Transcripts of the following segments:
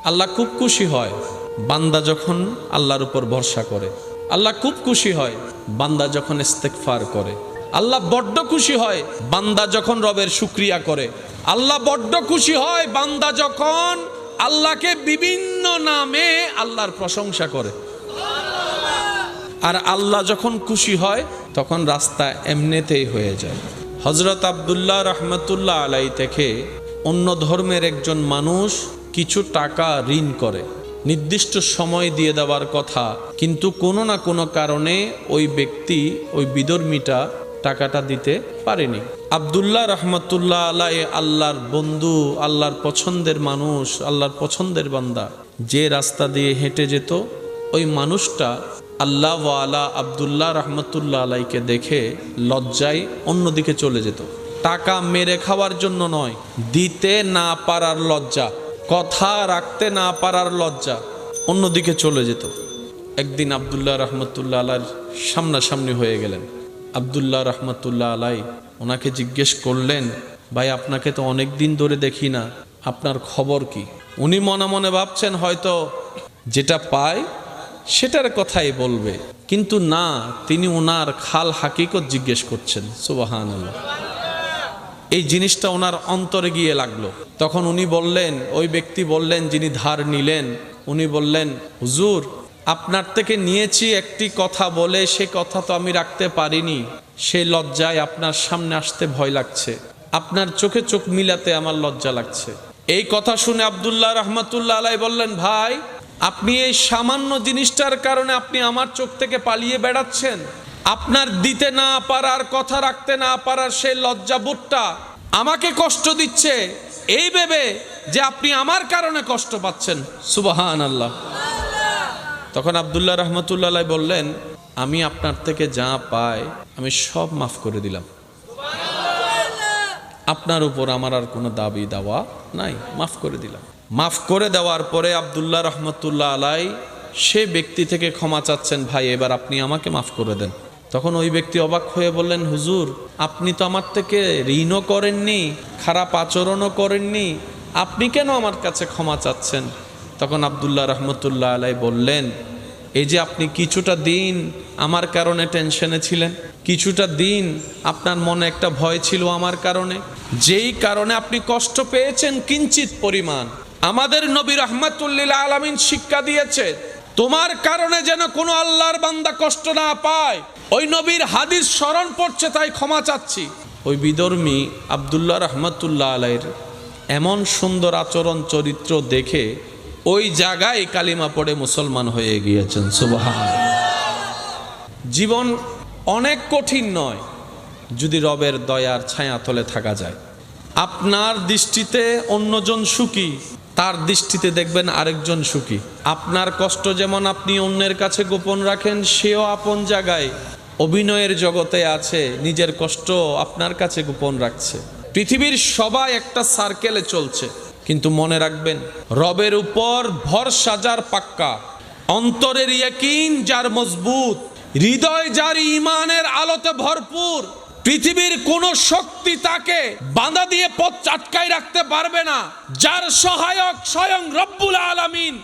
আল্লাহ খুব খুশি হয় বান্দা যখন আল্লাহর উপর ভরসা করে। আল্লাহ খুব খুশি হয় বান্দা যখন ইস্তেগফার করে। আল্লাহ বড্ড খুশি হয় বান্দা যখন রবের শুকরিয়া করে। আল্লাহ বড্ড খুশি হয় বান্দা যখন আল্লাহকে বিভিন্ন নামে আল্লাহর প্রশংসা করে। আর আল্লাহ যখন খুশি হয় তখন রাস্তা এমনিতেই হয়ে যায়। হযরত আব্দুল্লাহ রহমতুল্লাহ আলাই থেকে অন্য ধর্মের একজন মানুষ কিছু টাকা ঋণ করে, নির্দিষ্ট সময় দিয়ে দেওয়ার কথা, কিন্তু কোনো না কোনো কারণে ওই ব্যক্তি ওই বিধর্মীটা টাকাটা দিতে পারেনি। আব্দুল্লাহ রহমতুল্লাহ আলাই আল্লাহর বন্ধু, আল্লাহর পছন্দের মানুষ, আল্লাহর পছন্দের বান্দা, যে রাস্তা দিয়ে হেঁটে যেত ওই মানুষটা আল্লাহ ওয়ালা আব্দুল্লাহ রহমতুল্লাহ আলাইকে দেখে লজ্জায় অন্যদিকে চলে যেত। টাকা মেরে খাওয়ার জন্য নয়, দিতে না পারার লজ্জা, কথা রাখতে না পারার লজ্জা, অন্যদিকে চলে যেত। একদিন আব্দুল্লাহ রহমতুল্লাহ আলাইর সামনাসামনি হয়ে গেলেন। আব্দুল্লাহ রহমতুল্লাহ আলাই ওনাকে জিজ্ঞেস করলেন, ভাই আপনাকে তো অনেক দিন ধরে দেখি না, আপনার খবর কি? উনি মনে মনে ভাবছেন হয়তো যেটা পায় সেটার কথাই বলবে, কিন্তু না, তিনি ওনার খাল হাকিকত জিজ্ঞেস করছেন। সুবহানাল্লাহ। এই জিনিসটা ওনার অন্তরে গিয়ে লাগলো। তখন উনি বললেন, ওই ব্যক্তি বললেন যিনি ধার নিলেন, উনি বললেন, হুজুর আপনার থেকে নিয়েছি একটি কথা বলে সে কথা তো আমি রাখতে পারিনি, সেই লজ্জায় আপনার সামনে আসতে ভয় লাগছে, আপনার চোখে চোখ মিলাতে আমার লজ্জা লাগছে। এই কথা শুনে আব্দুল্লাহ রহমতুল্লাহ আলাই বললেন, ভাই আপনি এই সামান্য জিনিসটার কারণে আপনি আমার চোখ থেকে পালিয়ে বেড়াচ্ছেন? আপনার দিতে না পারার, কথা রাখতে না পারার সেই লজ্জাবোধটা আমাকে কষ্ট দিচ্ছে এই ভেবে যে আপনি আমার কারণে কষ্ট পাচ্ছেন। সুবহানাল্লাহ। তখন আব্দুল্লাহ রহমতুল্লাহ আলাই বললেন, আমি আপনার থেকে যা পাই আমি সব মাফ করে দিলাম, আপনার উপর আমার আর কোনো দাবি দাওয়া নাই, মাফ করে দিলাম। মাফ করে দেওয়ার পরে আব্দুল্লাহ রহমতুল্লাহ আলাই সে ব্যক্তি থেকে ক্ষমা চাচ্ছেন, ভাই এবার আপনি আমাকে মাফ করে দেন। তখন ওই ব্যক্তি অবাক হয়ে বললেন, হুজুর আপনি তো আমার থেকে ঋণও করেননি, খারাপ আচরণও করেননি, আপনি কেন আমার কাছে ক্ষমা চাচ্ছেন? তখন আব্দুল্লাহ রহমতুল্লাহ আলাই বললেন, এই যে আপনি কিছুটা দিন আমার কারণে টেনশনে ছিলেন, কিছুটা দিন আপনার মনে একটা ভয় ছিল আমার কারণে, যেই কারণে আপনি কষ্ট পেয়েছেন কিঞ্চিত পরিমাণ, আমাদের নবী রাহমাতুল লিল আলামিন শিক্ষা দিয়েছে তোমার কারণে যেন কোনো আল্লাহর বান্দা কষ্ট না পায়, ওই নবীর হাদিস স্মরণ পড়ছে তাই ক্ষমা চাচ্ছি। ওই বিধর্মী আব্দুল্লাহ রহমতুল্লাহ আলাইর এমন সুন্দর আচরণ চরিত্র দেখে ওই জায়গায় কালিমা পড়ে মুসলমান হয়ে গিয়েছেন। সুবহানাল্লাহ। জীবন অনেক কঠিন নয় যদি রবের দয়ার ছায়াতলে থাকা যায়। আপনার দৃষ্টিতে অন্যজন সুখী, তার দৃষ্টিতে দেখবেন আরেকজন সুখী। আপনার কষ্ট যেমন আপনি অন্যের কাছে গোপন রাখেন, সেও আপন জায়গায় অভিনয়ের জগতে আছে, নিজের কষ্ট আপনার কাছে গোপন রাখছে। পৃথিবীর সবাই একটা সার্কেলে চলছে, কিন্তু মনে রাখবেন রবের উপর ভরসা যার পাক্কা, অন্তরের ইয়াকিন যার মজবুত, হৃদয় যার ঈমানের আলোতে ভরপুর, পৃথিবীর কোনো শক্তি তাকে বাধা দিয়ে পথ আটকায় রাখতে পারবে না। যার সহায়ক স্বয়ং রব্বুল আলামিন,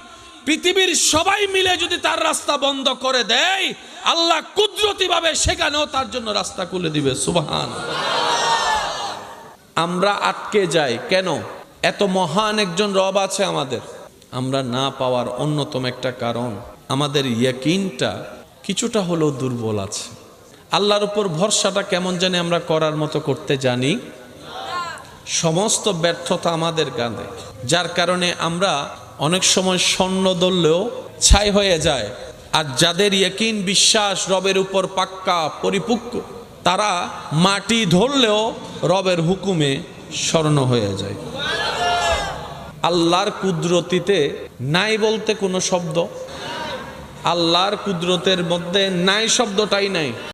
পৃথিবীর সবাই মিলে যদি তার রাস্তা বন্ধ করে দেয়, আল্লাহ কুদরতি ভাবে সেখানেও তার জন্য রাস্তা খুলে দিবে। সুবহানাল্লাহ। আমরা আটকে যাই কেন? এত মহান একজন রব আছে আমাদের, আমরা না পাওয়ার অন্যতম একটা কারণ আমাদের ইয়াকিনটা কিছুটা হলেও দুর্বল আছে। আল্লাহর উপর ভরসাটা কেমন জানি আমরা করার মতো করতে জানি, সমস্ত ব্যর্থতা আমাদের কাঁধে, যার কারণে আমরা অনেক সময় স্বর্ণ ধরলেও ছাই হয়ে যায়। আর যাদের ইয়াকিন বিশ্বাস রবের উপর পাক্কা পরিপক্ক, তারা মাটি ধরলেও রবের হুকুমে স্বর্ণ হয়ে যায়। আল্লাহর কুদরতিতে নাই বলতে কোনো শব্দ, আল্লাহর কুদরতের মধ্যে নাই শব্দটাই নাই।